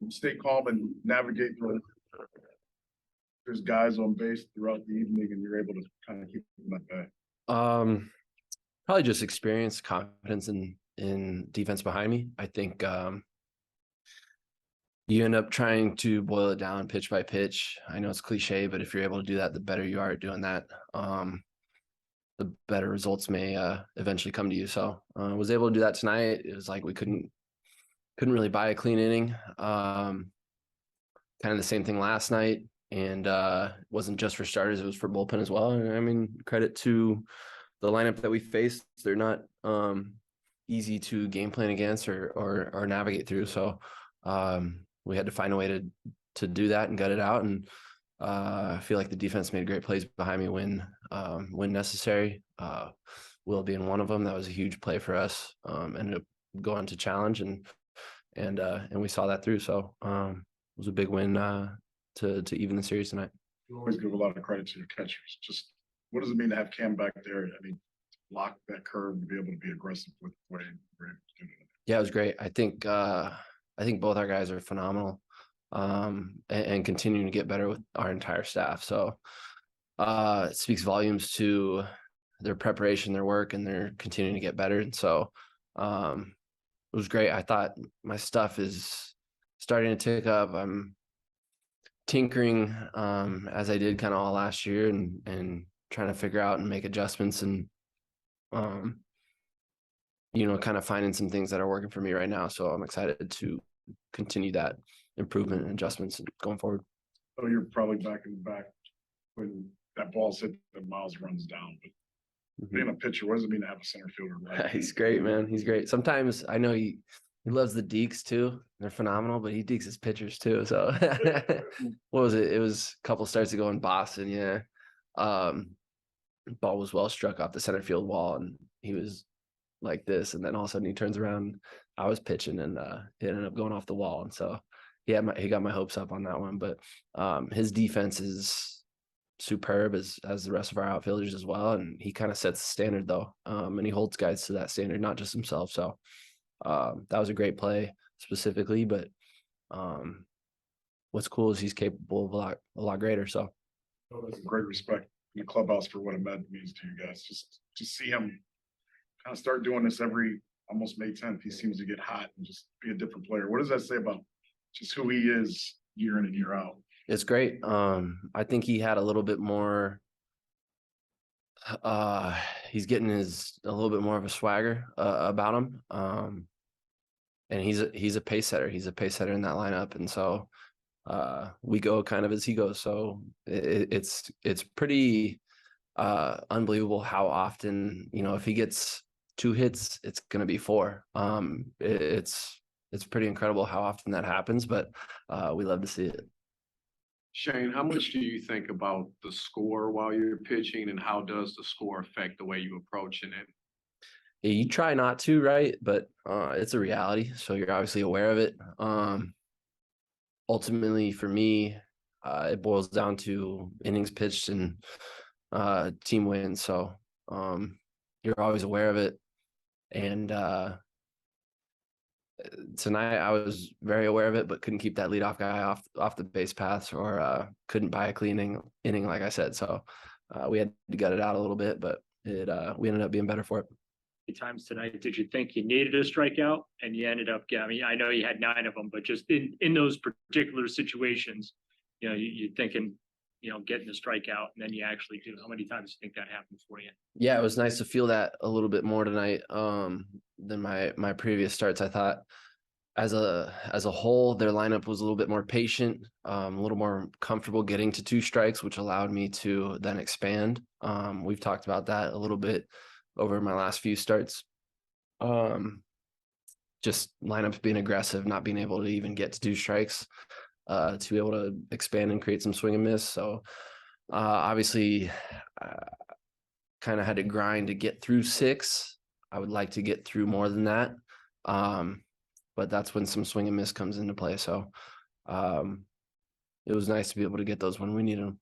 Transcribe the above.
stay calm and navigate through. There's guys on base throughout the evening, and you're able to kind of keep them at bay. Probably just experience, confidence in defense behind me. I think you end up trying to boil it down pitch by pitch. I know it's cliche, but if you're able to do that, the better you are at doing that. The better results may eventually come to you. So I was able to do that tonight. It was like we couldn't really buy a clean inning. Kind of the same thing last night. And it wasn't just for starters, it was for bullpen as well. And I mean, credit to the lineup that we faced. They're not easy to game plan against or navigate through. So we had to find a way to do that and gut it out. And I feel like the defense made great plays behind me when necessary. Will being one of them, that was a huge play for us. Ended up going to challenge and we saw that through. So it was a big win to even the series tonight. You always give a lot of credit to your catchers. Just what does it mean to have Cam back there? I mean, block that curve to be able to be aggressive with the way we're able to do it. Yeah, it was great. I think both our guys are phenomenal, and continuing to get better with our entire staff. So it speaks volumes to their preparation, their work, and they're continuing to get better. And so it was great. I thought my stuff is starting to tick up. I'm tinkering as I did kind of all last year and trying to figure out and make adjustments and kind of finding some things that are working for me right now. So I'm excited to continue that improvement and adjustments going forward. So you're probably back in the back when that ball's hit, the Miles runs down. But being a pitcher, what does it mean to have a center fielder? Right? He's great, man. He's great. Sometimes I know he loves the dekes too. They're phenomenal, but he dekes his pitchers too. So what was it? It was a couple starts ago in Boston. Yeah. Ball was well struck off the center field wall and he was like this. And then all of a sudden he turns around. I was pitching and it ended up going off the wall. And so he got my hopes up on that one. But his defense is superb as the rest of our outfielders as well. And he kind of sets the standard though. And he holds guys to that standard, not just himself. So that was a great play specifically, but what's cool is he's capable of a lot greater. So that's a great respect in the clubhouse for what it means to you guys. Just to see him kind of start doing this every almost May 10th. He seems to get hot and just be a different player. What does that say about just who he is year in and year out? It's great. I think he had a little bit more he's getting a little bit more of a swagger about him. And he's a pace setter. He's a pace setter in that lineup. And so we go kind of as he goes. So it's pretty unbelievable how often, if he gets 2 hits, it's going to be 4. It's pretty incredible how often that happens, but we love to see it. Shane, how much do you think about the score while you're pitching, and how does the score affect the way you approaching it? Yeah, you try not to, right? But it's a reality, so you're obviously aware of it. Ultimately, for me, it boils down to innings pitched and team wins. So you're always aware of it. And tonight I was very aware of it, but couldn't keep that leadoff guy off the base paths, or couldn't buy a clean inning, like I said. So we had to gut it out a little bit, but we ended up being better for it. Times tonight, did you think you needed a strikeout and you ended up getting, I mean, I know you had 9 of them, but just in those particular situations, you're thinking, getting a strikeout, and then you actually do. How many times do you think that happened for you? Yeah, it was nice to feel that a little bit more tonight than my previous starts. I thought as a whole, their lineup was a little bit more patient, a little more comfortable getting to 2 strikes, which allowed me to then expand. We've talked about that a little bit over my last few starts. Just lineups being aggressive, not being able to even get to 2 strikes, to be able to expand and create some swing and miss. So obviously kind of had to grind to get through 6. I would like to get through more than that. But that's when some swing and miss comes into play. So it was nice to be able to get those when we needed them.